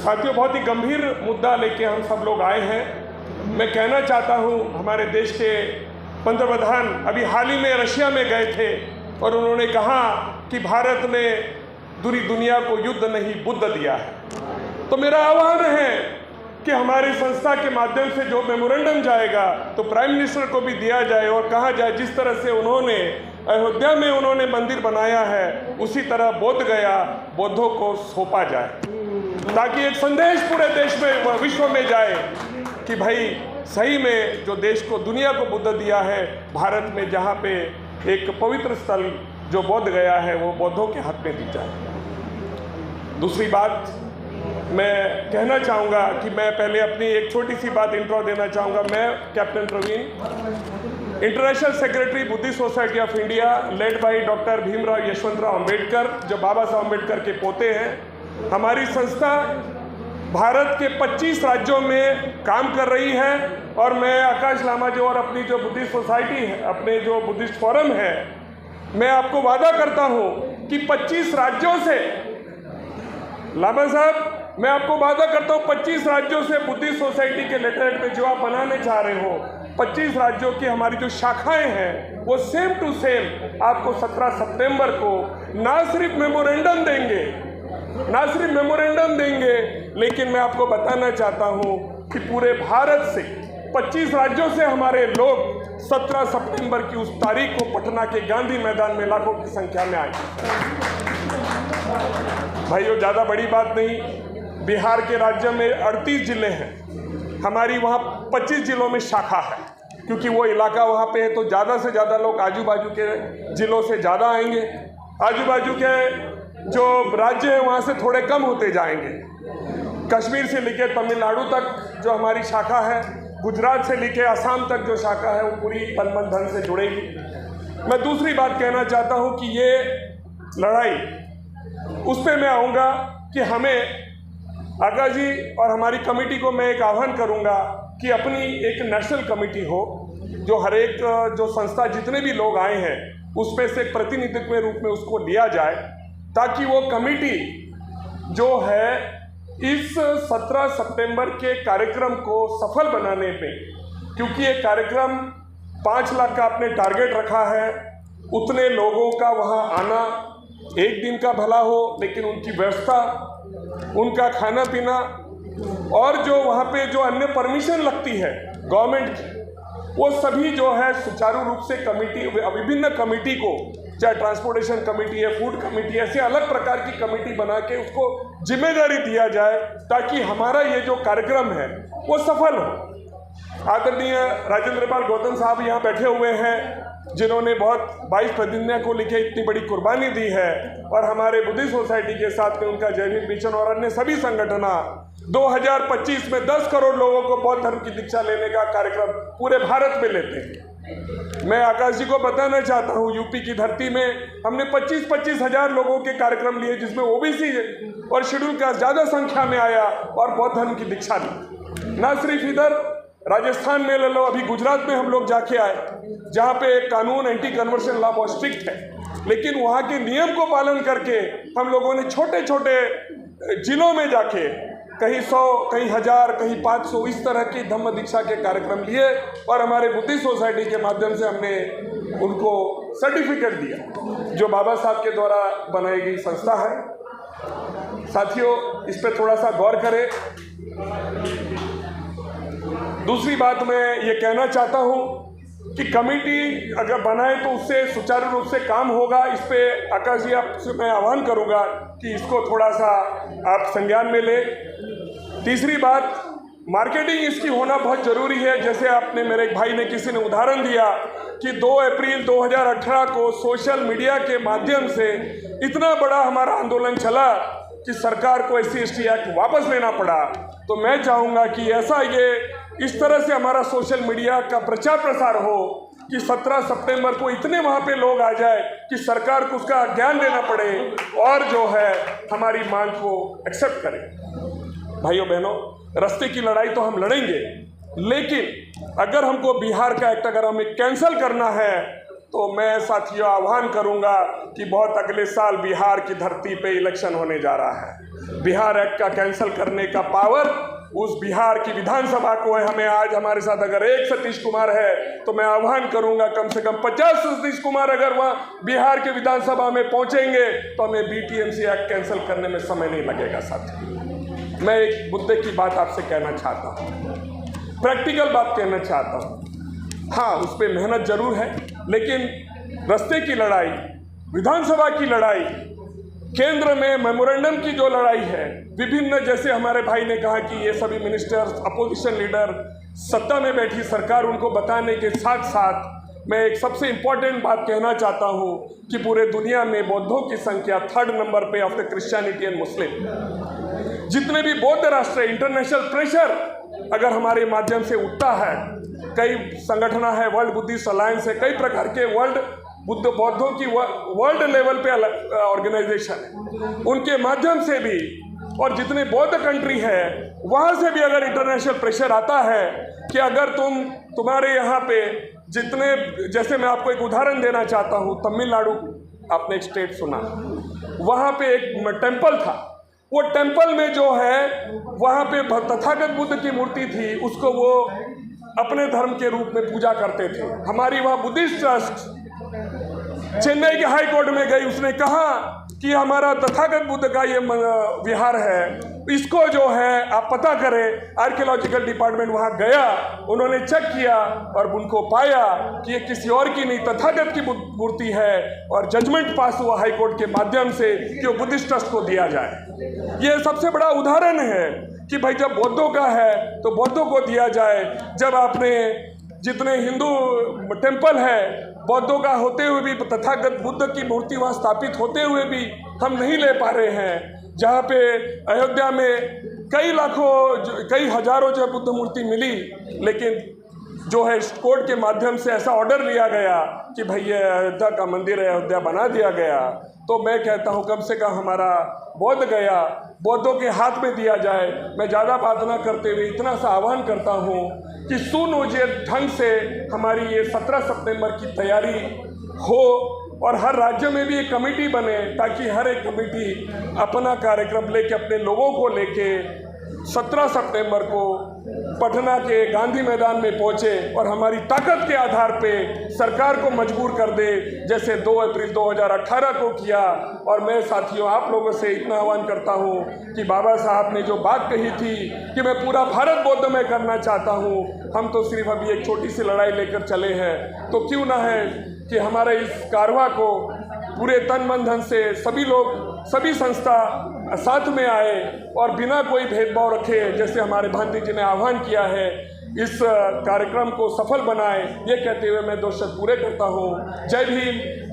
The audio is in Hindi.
साथियों, बहुत ही गंभीर मुद्दा लेके हम सब लोग आए हैं। मैं कहना चाहता हूँ, हमारे देश के पंतप्रधान अभी हाल ही में रशिया में गए थे और उन्होंने कहा कि भारत ने पूरी दुनिया को युद्ध नहीं बुद्ध दिया है। तो मेरा आह्वान है कि हमारी संस्था के माध्यम से जो मेमोरेंडम जाएगा तो प्राइम मिनिस्टर को भी दिया जाए और कहा जाए जिस तरह से उन्होंने अयोध्या में उन्होंने मंदिर बनाया है उसी तरह बोध गया बौद्धों को सौंपा जाए, ताकि एक संदेश पूरे देश में विश्व में जाए कि भाई सही में जो देश को दुनिया को बुद्ध दिया है, भारत में जहाँ पे एक पवित्र स्थल जो बोध गया है वो बौद्धों के हाथ में दी जाए। दूसरी बात मैं कहना चाहूँगा कि मैं पहले अपनी एक छोटी सी बात इंट्रो देना चाहूँगा। मैं captain Praveen, international secretary Buddhist society of India led by doctor Bhimrao Yashwantrao Ambedkar, जो बाबा साहब अंबेडकर के पोते हैं। हमारी संस्था भारत के 25 राज्यों में काम कर रही है और मैं आकाश लामा जी और अपनी जो बुद्धिस्ट सोसाइटी है, अपने जो बुद्धिस्ट फोरम है, मैं आपको वादा करता हूँ कि 25 राज्यों से, लामा साहब मैं आपको वादा करता हूँ 25 राज्यों से बुद्धिस्ट सोसाइटी के लेटरहेड पे जो आप बनाने चाह रहे हो, 25 राज्यों की हमारी जो शाखाएं हैं वो सेम टू सेम आपको 17 सितंबर को ना सिर्फ मेमोरेंडम देंगे, लेकिन मैं आपको बताना चाहता हूँ कि पूरे भारत से 25 राज्यों से हमारे लोग 17 सितंबर की उस तारीख को पटना के गांधी मैदान में लाखों की संख्या में आए। भाइयों, ज़्यादा बड़ी बात नहीं, बिहार के राज्य में 38 जिले हैं, हमारी वहाँ 25 जिलों में शाखा है, क्योंकि वो इलाका वहाँ पे है तो ज़्यादा से ज़्यादा लोग आजू बाजू के जिलों से ज़्यादा आएंगे, आजू बाजू के जो राज्य हैं वहाँ से थोड़े कम होते जाएंगे। कश्मीर से लेकर तमिलनाडु तक जो हमारी शाखा है, गुजरात से लेकर असम तक जो शाखा है वो पूरी तन धन से जुड़ेगी। मैं दूसरी बात कहना चाहता हूँ कि ये लड़ाई, उस पर मैं आऊँगा कि हमें आगा जी और हमारी कमेटी को मैं एक आह्वान करूंगा कि अपनी एक नेशनल कमेटी हो, जो हर एक जो संस्था जितने भी लोग आए हैं उसमें से एक प्रतिनिधित्व के रूप में उसको लिया जाए, ताकि वो कमेटी जो है इस 17 सितंबर के कार्यक्रम को सफल बनाने में, क्योंकि ये कार्यक्रम 5 लाख का आपने टारगेट रखा है, उतने लोगों का वहाँ आना एक दिन का भला हो, लेकिन उनकी व्यवस्था, उनका खाना पीना और जो वहाँ पे जो अन्य परमिशन लगती है गवर्नमेंट की, वो सभी जो है सुचारू रूप से कमेटी, विभिन्न कमेटी को, चाहे ट्रांसपोर्टेशन कमेटी है, फूड कमेटी, ऐसे अलग प्रकार की कमेटी बना के उसको जिम्मेदारी दिया जाए, ताकि हमारा ये जो कार्यक्रम है वो सफल हो। आदरणीय राजेंद्र पाल गौतम साहब यहाँ बैठे हुए हैं, जिन्होंने बहुत 22 प्रतिज्ञा को लेकर इतनी बड़ी कुर्बानी दी है, और हमारे बुद्धिस्ट सोसाइटी के साथ में उनका जय भीम मिशन और अन्य सभी संगठन 2025 में 10 करोड़ लोगों को बौद्ध धर्म की दीक्षा लेने का कार्यक्रम पूरे भारत में लेते हैं। मैं आकाश जी को बताना चाहता हूँ, यूपी की धरती में हमने 25-25 हज़ार लोगों के कार्यक्रम लिए, जिसमें ओबीसी और शेड्यूल कास्ट ज़्यादा संख्या में आया और बौद्ध धर्म की दीक्षा ली। ना सिर्फ इधर राजस्थान में ले लो, अभी गुजरात में हम लोग जाके आए, जहाँ पे एक कानून एंटी कन्वर्शन लॉ बहुत स्ट्रिक्ट है, लेकिन वहाँ के नियम को पालन करके हम लोगों ने छोटे छोटे जिलों में जाके कहीं 100, कहीं 1000, कहीं 500 इस तरह की धम्म दीक्षा के कार्यक्रम लिए, और हमारे बुद्धिस्ट सोसाइटी के माध्यम से हमने उनको सर्टिफिकेट दिया, जो बाबा साहब के द्वारा बनाई गई संस्था है। साथियों, इस पर थोड़ा सा गौर करें। दूसरी बात मैं ये कहना चाहता हूँ कि कमेटी अगर बनाए तो उससे सुचारू रूप से काम होगा। इस पे आकाश जी आपसे मैं आह्वान करूँगा कि इसको थोड़ा सा आप संज्ञान में ले। तीसरी बात, मार्केटिंग इसकी होना बहुत ज़रूरी है। जैसे आपने, मेरे एक भाई ने, किसी ने उदाहरण दिया कि 2 अप्रैल 2018 को सोशल मीडिया के माध्यम से इतना बड़ा हमारा आंदोलन चला कि सरकार को SC/ST एक्ट वापस लेना पड़ा। तो मैं चाहूँगा कि ऐसा इस तरह से हमारा सोशल मीडिया का प्रचार प्रसार हो कि 17 सितंबर को इतने वहाँ पे लोग आ जाए कि सरकार को उसका ज्ञान देना पड़े और जो है हमारी मांग को एक्सेप्ट करें। भाइयों बहनों, रास्ते की लड़ाई तो हम लड़ेंगे, लेकिन अगर हमको बिहार का एक्ट अगर हमें कैंसिल करना है तो मैं साथियों आह्वान करूंगा कि बहुत अगले साल बिहार की धरती पे इलेक्शन होने जा रहा है। बिहार एक्ट का कैंसिल करने का पावर उस बिहार की विधानसभा को है। हमें आज हमारे साथ अगर एक सतीश कुमार है तो मैं आह्वान करूंगा कम से कम 50 सतीश कुमार अगर वहाँ बिहार के विधानसभा में पहुंचेंगे तो हमें BTMC एक्ट कैंसिल करने में समय नहीं लगेगा। साथी, मैं एक मुद्दे की बात आपसे कहना चाहता हूँ, प्रैक्टिकल बात कहना चाहता हूँ। हाँ, उस पर मेहनत जरूर है, लेकिन रास्ते की लड़ाई, विधानसभा की लड़ाई, केंद्र में मेमोरेंडम की जो लड़ाई है, विभिन्न, जैसे हमारे भाई ने कहा कि ये सभी मिनिस्टर्स, अपोजिशन लीडर, सत्ता में बैठी सरकार, उनको बताने के साथ साथ मैं एक सबसे इम्पॉर्टेंट बात कहना चाहता हूँ कि पूरे दुनिया में बौद्धों की संख्या 3rd नंबर पे आफ्टर क्रिश्चियनिटी एंड मुस्लिम। जितने भी बौद्ध राष्ट्र, इंटरनेशनल प्रेशर अगर हमारे माध्यम से उठता है, कई संगठन है, वर्ल्ड बुद्धिस्ट अलायंस है, कई प्रकार के वर्ल्ड बौद्धों की वर्ल्ड लेवल पे ऑर्गेनाइजेशन है, उनके माध्यम से भी, और जितने बौद्ध कंट्री है वहाँ से भी अगर इंटरनेशनल प्रेशर आता है कि अगर तुम्हारे यहाँ पे जितने, जैसे मैं आपको एक उदाहरण देना चाहता हूँ, तमिलनाडु, आपने एक स्टेट सुना, वहाँ पे एक टेम्पल था, वो टेम्पल में जो है वहाँ पे तथागत बुद्ध की मूर्ति थी, उसको वो अपने धर्म के रूप में पूजा करते थे। हमारी वहाँ बुद्धिस्ट ट्रस्ट चेन्नई के हाई कोर्ट में गई, उसने कहा कि हमारा तथागत बुद्ध का ये विहार है, इसको जो है आप पता करें। आर्कियोलॉजिकल डिपार्टमेंट वहाँ गया, उन्होंने चेक किया और उनको पाया कि ये किसी और की नहीं, तथागत की मूर्ति है, और जजमेंट पास हुआ हाई कोर्ट के माध्यम से कि वो बुद्धिस्ट ट्रस्ट को दिया जाए। ये सबसे बड़ा उदाहरण है कि भाई जब बौद्धों का है तो बौद्धों को दिया जाए। जब आपने जितने हिंदू टेम्पल है बौद्धों का होते हुए भी, तथागत बुद्ध की मूर्ति वहाँ स्थापित होते हुए भी हम नहीं ले पा रहे हैं, जहाँ पे अयोध्या में कई लाखों, कई हजारों जो बुद्ध मूर्ति मिली, लेकिन जो है कोर्ट के माध्यम से ऐसा ऑर्डर लिया गया कि भाई ये अयोध्या का मंदिर है, अयोध्या बना दिया गया। तो मैं कहता हूँ कम से कम हमारा बोध गया बौद्धों के हाथ में दिया जाए। मैं ज़्यादा बात ना करते हुए इतना सा आह्वान करता हूँ कि सुनियोजित ढंग से हमारी ये 17 सितंबर की तैयारी हो, और हर राज्य में भी एक कमेटी बने, ताकि हर एक कमेटी अपना कार्यक्रम लेके, अपने लोगों को लेके 17 सितंबर को पटना के गांधी मैदान में पहुंचे और हमारी ताकत के आधार पे सरकार को मजबूर कर दे, जैसे 2 अप्रैल 2018 को किया। और मैं साथियों आप लोगों से इतना आह्वान करता हूं कि बाबा साहब ने जो बात कही थी कि मैं पूरा भारत बौद्ध में करना चाहता हूं, हम तो सिर्फ अभी एक छोटी सी लड़ाई लेकर चले हैं, तो क्यों ना है कि हमारे इस कारवा को पूरे तन मन धन से सभी लोग, सभी संस्था साथ में आए और बिना कोई भेदभाव रखे, जैसे हमारे भांति जी ने आह्वान किया है, इस कार्यक्रम को सफल बनाए। ये कहते हुए मैं 2 शब्द पूरे करता हूँ। जय भीम।